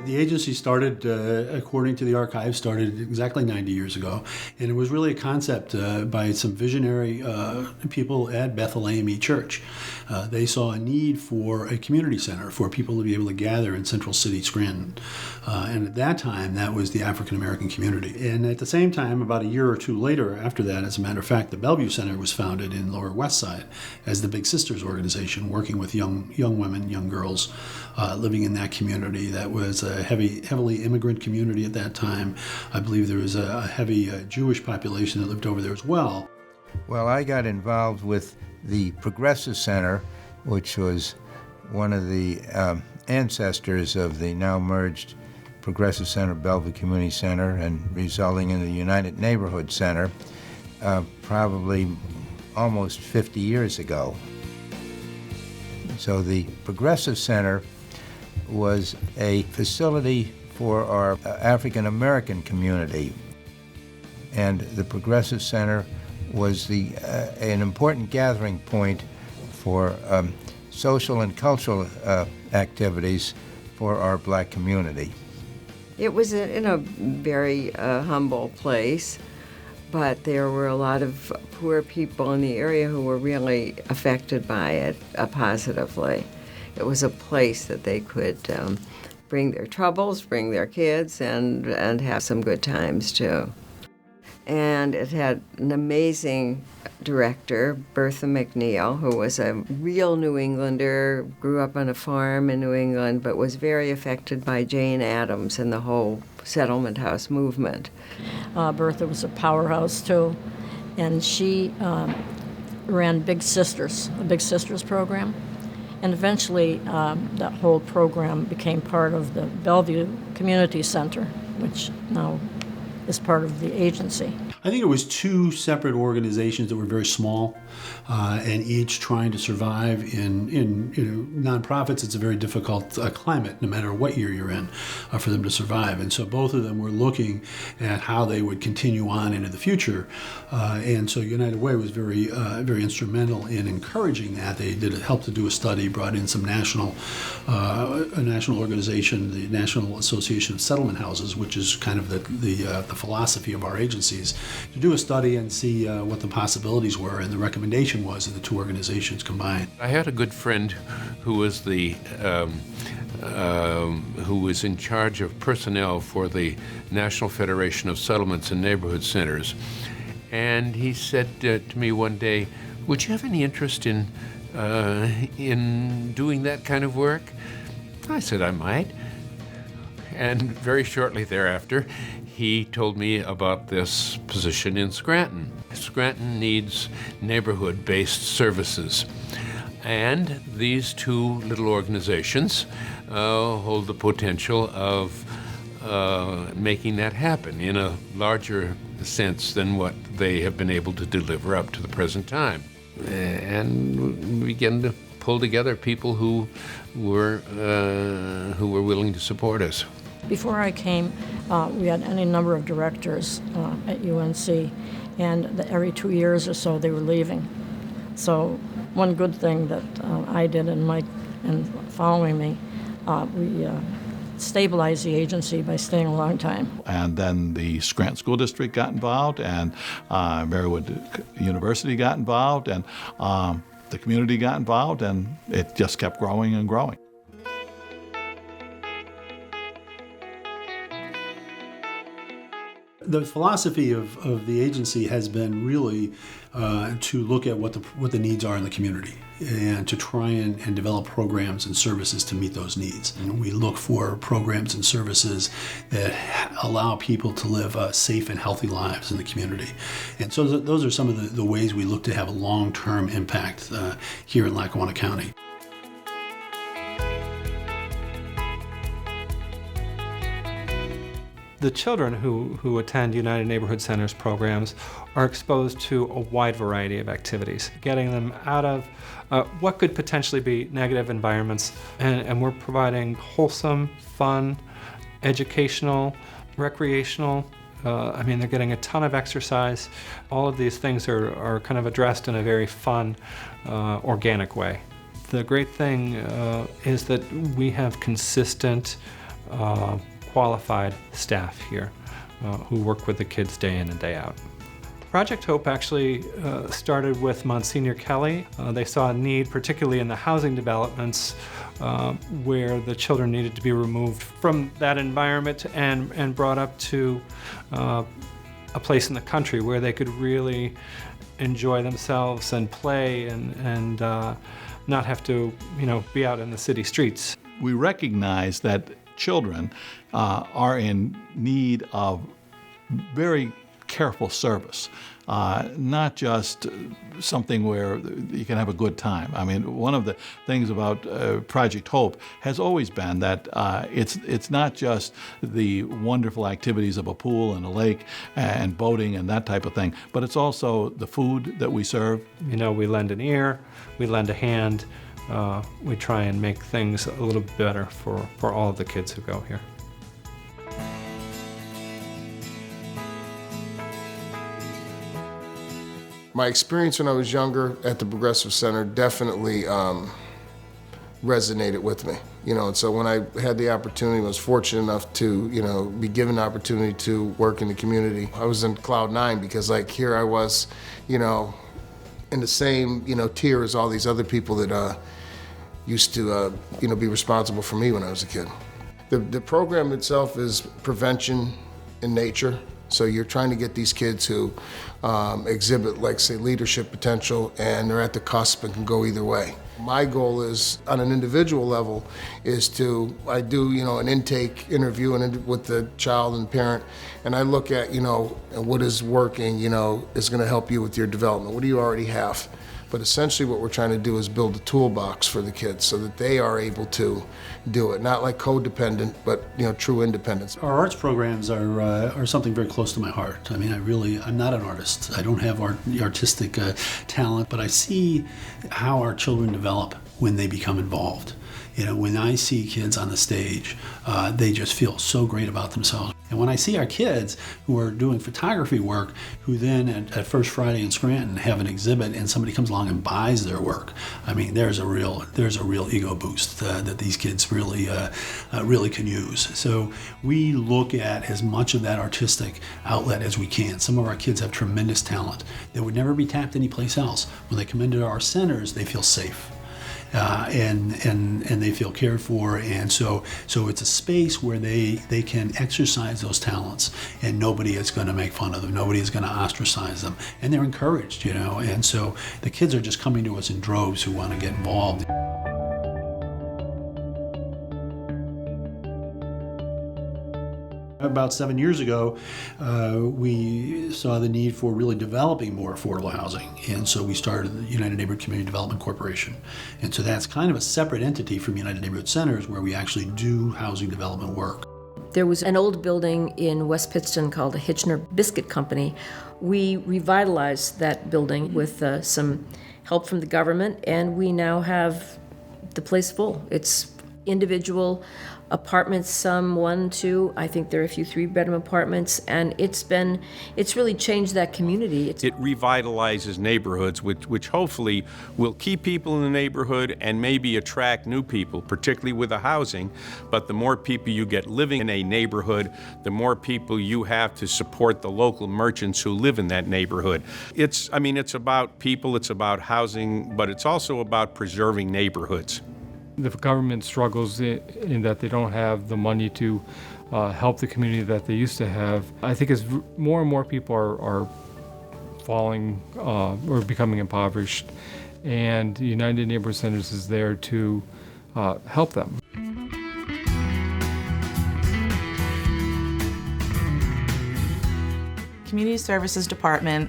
The agency started, according to the archives, started exactly 90 years ago, and it was really a concept by some visionary people at Bethel AME Church. They saw a need for a community center for people to be able to gather in Central City, Scranton. And at that time, that was the African American community. And at the same time, about a year or two later after that, as a matter of fact, the Bellevue Center was founded in Lower West Side as the Big Sisters organization, working with young women, young girls living in that community. That was a heavily immigrant community at that time. I believe there was a heavy Jewish population that lived over there as well. Well, I got involved with the Progressive Center, which was one of the ancestors of the now merged Progressive Center, Bellevue Community Center, and resulting in the United Neighborhood Center, probably almost 50 years ago. So the Progressive Center was a facility for our African American community, and the Progressive Center was an important gathering point for social and cultural activities for our black community. It was in a very humble place, but there were a lot of poor people in the area who were really affected by it positively. It was a place that they could bring their troubles, bring their kids, and have some good times too. And it had an amazing director, Bertha McNeil, who was a real New Englander, grew up on a farm in New England, but was very affected by Jane Addams and the whole settlement house movement. Bertha was a powerhouse too, and she ran Big Sisters, a Big Sisters program. And eventually that whole program became part of the Bellevue Community Center, which now is part of the agency. I think it was two separate organizations that were very small, and each trying to survive in nonprofits. It's a very difficult climate, no matter what year you're in, for them to survive. And so both of them were looking at how they would continue on into the future. And so United Way was very instrumental in encouraging that. They helped to do a study, brought in some a national organization, the National Association of Settlement Houses, which is kind of the philosophy of our agencies, to do a study and see what the possibilities were, and the recommendation was that the two organizations combined. I had a good friend who was who was in charge of personnel for the National Federation of Settlements and Neighborhood Centers, and he said to me one day, "Would you have any interest in doing that kind of work?" I said I might, and very shortly thereafter, he told me about this position in Scranton. Scranton needs neighborhood-based services. And these two little organizations hold the potential of making that happen in a larger sense than what they have been able to deliver up to the present time. And we began to pull together people who were willing to support us. Before I came, we had any number of directors at UNC, and every 2 years or so they were leaving. So one good thing that I did and Mike and following me, we stabilized the agency by staying a long time. And then the Scranton School District got involved, and Marywood University got involved, and the community got involved, and it just kept growing and growing. The philosophy of the agency has been really to look at what the needs are in the community, and to try and develop programs and services to meet those needs. And we look for programs and services that allow people to live safe and healthy lives in the community. And so those are some of the ways we look to have a long-term impact here in Lackawanna County. The children who attend United Neighborhood Centers programs are exposed to a wide variety of activities, getting them out of what could potentially be negative environments, and we're providing wholesome, fun, educational, recreational. They're getting a ton of exercise. All of these things are kind of addressed in a very fun, organic way. The great thing is that we have consistent qualified staff here who work with the kids day in and day out. Project Hope actually started with Monsignor Kelly. They saw a need, particularly in the housing developments, where the children needed to be removed from that environment and brought up to a place in the country where they could really enjoy themselves and play and not have to, be out in the city streets. We recognize that children are in need of very careful service, not just something where you can have a good time. I mean, one of the things about Project Hope has always been that it's not just the wonderful activities of a pool and a lake and boating and that type of thing, but it's also the food that we serve. We lend an ear, we lend a hand, we try and make things a little better for all of the kids who go here. My experience when I was younger at the Progressive Center definitely resonated with me, and so when I had the opportunity, I was fortunate enough to, be given the opportunity to work in the community. I was in cloud nine because here I was, in the same, tier as all these other people that used to, be responsible for me when I was a kid. The program itself is prevention in nature. So you're trying to get these kids who exhibit, say, leadership potential, and they're at the cusp and can go either way. My goal is, on an individual level, I do, an intake interview with the child and parent, and I look at, what is working, is going to help you with your development. What do you already have? But essentially what we're trying to do is build a toolbox for the kids so that they are able to do it. Not like codependent, but true independence. Our arts programs are something very close to my heart. I mean, I'm not an artist. I don't have artistic talent, but I see how our children develop when they become involved. When I see kids on the stage, they just feel so great about themselves. And when I see our kids who are doing photography work, who then at First Friday in Scranton have an exhibit and somebody comes along and buys their work, I mean, there's a real ego boost that these kids really can use. So we look at as much of that artistic outlet as we can. Some of our kids have tremendous talent that would never be tapped anyplace else. When they come into our centers, they feel safe. And they feel cared for, and so it's a space where they can exercise those talents, and nobody is going to make fun of them, nobody is going to ostracize them, and they're encouraged, and so the kids are just coming to us in droves who want to get involved. About 7 years ago, we saw the need for really developing more affordable housing, and so we started the United Neighborhood Community Development Corporation. And so that's kind of a separate entity from United Neighborhood Centers where we actually do housing development work. There was an old building in West Pittston called the Hitchner Biscuit Company. We revitalized that building with some help from the government, and we now have the place full. It's individual apartments, some 1, 2, I think there are a few 3-bedroom apartments, and it's really changed that community. It revitalizes neighborhoods, which hopefully will keep people in the neighborhood and maybe attract new people, particularly with the housing. But the more people you get living in a neighborhood, the more people you have to support the local merchants who live in that neighborhood. It's about people, it's about housing, but it's also about preserving neighborhoods. The government struggles in that they don't have the money to help the community that they used to have. I think as more and more people are falling or becoming impoverished, and United Neighborhood Centers is there to help them. Community Services Department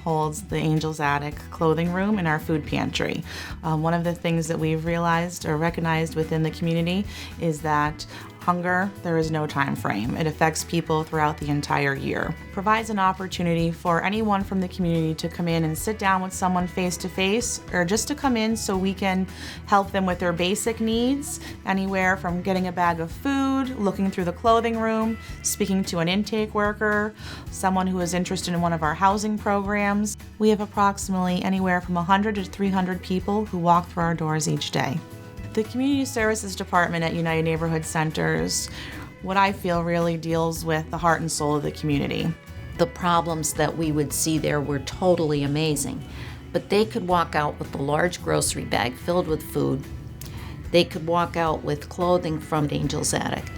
holds the Angel's Attic clothing room and our food pantry. One of the things that we've realized or recognized within the community is that hunger, there is no time frame. It affects people throughout the entire year. Provides an opportunity for anyone from the community to come in and sit down with someone face to face, or just to come in so we can help them with their basic needs, anywhere from getting a bag of food, looking through the clothing room, speaking to an intake worker, someone who is interested in one of our housing programs. We have approximately anywhere from 100 to 300 people who walk through our doors each day. The Community Services Department at United Neighborhood Centers, what I feel really deals with the heart and soul of the community. The problems that we would see there were totally amazing, but they could walk out with a large grocery bag filled with food. They could walk out with clothing from Angel's Attic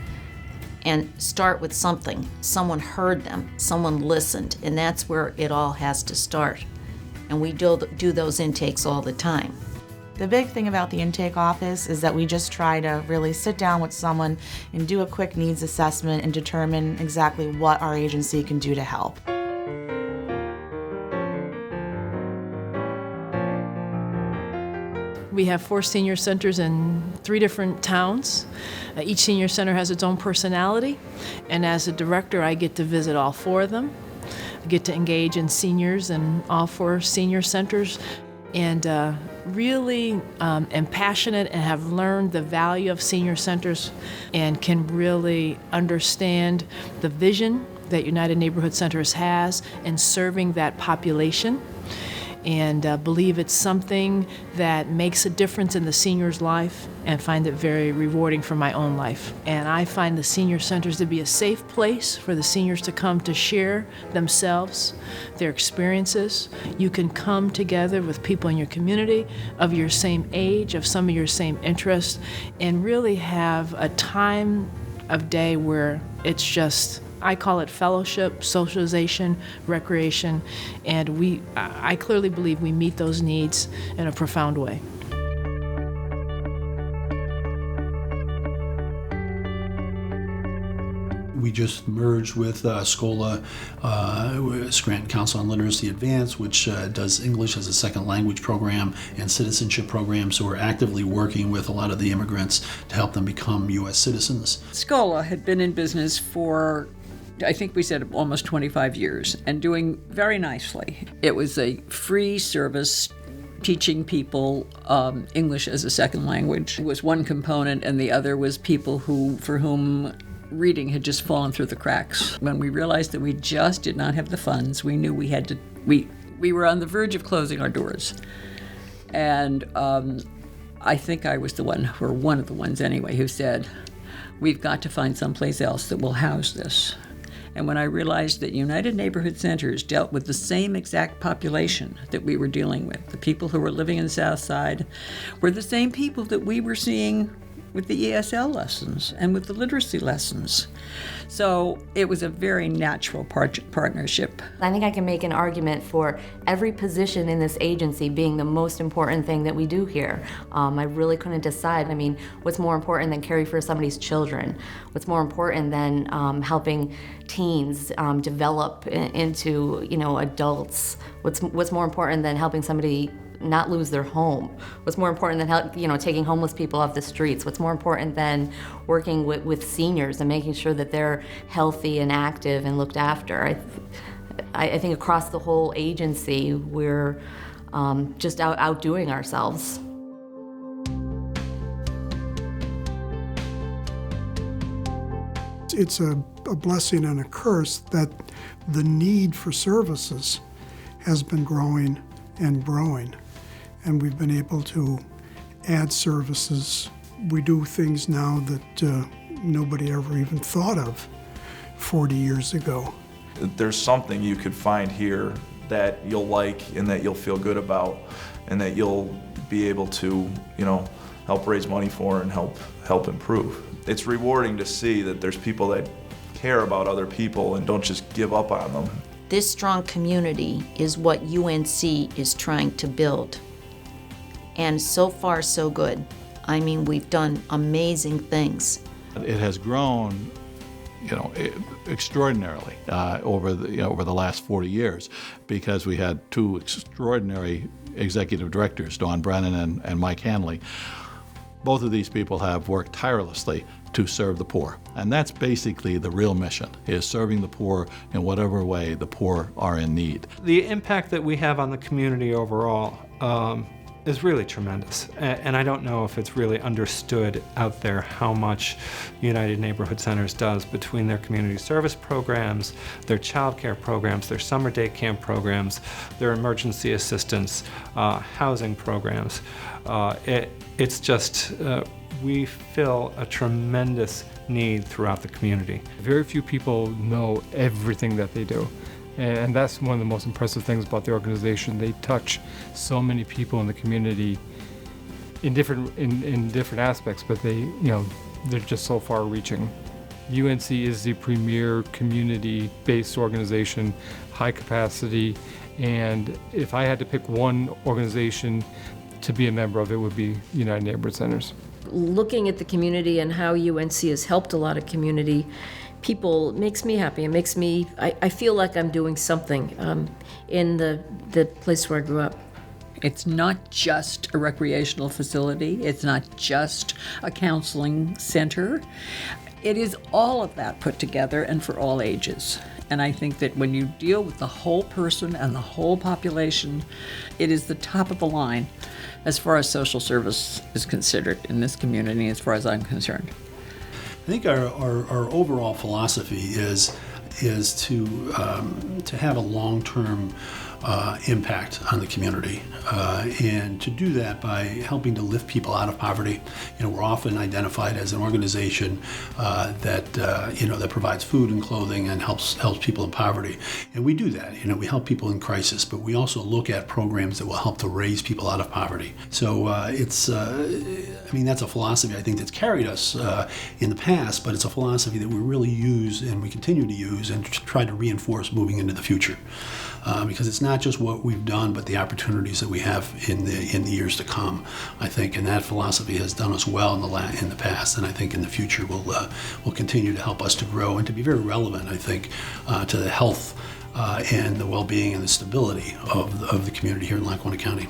and start with something. Someone heard them, someone listened, and that's where it all has to start. And we do those intakes all the time. The big thing about the intake office is that we just try to really sit down with someone and do a quick needs assessment and determine exactly what our agency can do to help. We have 4 senior centers in 3 different towns. Each senior center has its own personality, and as a director, I get to visit all 4 of them. I get to engage in seniors in all 4 senior centers, and really am passionate and have learned the value of senior centers and can really understand the vision that United Neighborhood Centers has in serving that population, and believe it's something that makes a difference in the senior's life, and find it very rewarding for my own life. And I find the senior centers to be a safe place for the seniors to come to share themselves, their experiences. You can come together with people in your community of your same age, of some of your same interests, and really have a time of day where it's just, I call it fellowship, socialization, recreation, and I clearly believe we meet those needs in a profound way. We just merged with SCOLA, Scranton Council on Literacy Advanced, which does English as a second language program and citizenship programs. So we're actively working with a lot of the immigrants to help them become U.S. citizens. SCOLA had been in business for, I think we said, almost 25 years, and doing very nicely. It was a free service teaching people English as a second language. It was one component, and the other was people for whom reading had just fallen through the cracks. When we realized that we just did not have the funds, we knew we had to, we were on the verge of closing our doors. And I think I was the one, or one of the ones anyway, who said, we've got to find someplace else that will house this. And when I realized that United Neighborhood Centers dealt with the same exact population that we were dealing with, the people who were living in the South Side were the same people that we were seeing with the ESL lessons and with the literacy lessons. So it was a very natural partnership. I think I can make an argument for every position in this agency being the most important thing that we do here. I really couldn't decide. I mean, what's more important than caring for somebody's children? What's more important than helping teens develop into, adults? What's more important than helping somebody not lose their home? What's more important than taking homeless people off the streets? What's more important than working with seniors and making sure that they're healthy and active and looked after? I think across the whole agency, we're just outdoing ourselves. It's a blessing and a curse that the need for services has been growing and growing. And we've been able to add services. We do things now that nobody ever even thought of 40 years ago. There's something you could find here that you'll like and that you'll feel good about and that you'll be able to, help raise money for and help improve. It's rewarding to see that there's people that care about other people and don't just give up on them. This strong community is what UNC is trying to build. And so far, so good. I mean, we've done amazing things. It has grown, extraordinarily over the last 40 years because we had 2 extraordinary executive directors, Dawn Brennan and Mike Hanley. Both of these people have worked tirelessly to serve the poor. And that's basically the real mission, is serving the poor in whatever way the poor are in need. The impact that we have on the community overall is really tremendous. And I don't know if it's really understood out there how much United Neighborhood Centers does between their community service programs, their child care programs, their summer day camp programs, their emergency assistance, housing programs. It's just, we fill a tremendous need throughout the community. Very few people know everything that they do. And that's one of the most impressive things about the organization. They touch so many people in the community in different aspects, but they're just so far reaching. UNC is the premier community-based organization, high capacity, and if I had to pick one organization to be a member of, it would be United Neighborhood Centers. Looking at the community and how UNC has helped a lot of community people makes me happy. It makes me, I feel like I'm doing something in the place where I grew up. It's not just a recreational facility. It's not just a counseling center. It is all of that put together and for all ages. And I think that when you deal with the whole person and the whole population, it is the top of the line as far as social service is considered in this community, as far as I'm concerned. I think our overall philosophy is to have a long-term impact on the community, and to do that by helping to lift people out of poverty. We're often identified as an organization that provides food and clothing and helps people in poverty, and we do that. We help people in crisis, but we also look at programs that will help to raise people out of poverty. So that's a philosophy I think that's carried us in the past, but it's a philosophy that we really use and we continue to use and try to reinforce moving into the future. Because it's not just what we've done, but the opportunities that we have in the years to come, I think, and that philosophy has done us well in the past, and I think in the future will continue to help us to grow and to be very relevant, I think, to the health and the well-being and the stability of the community here in Lackawanna County.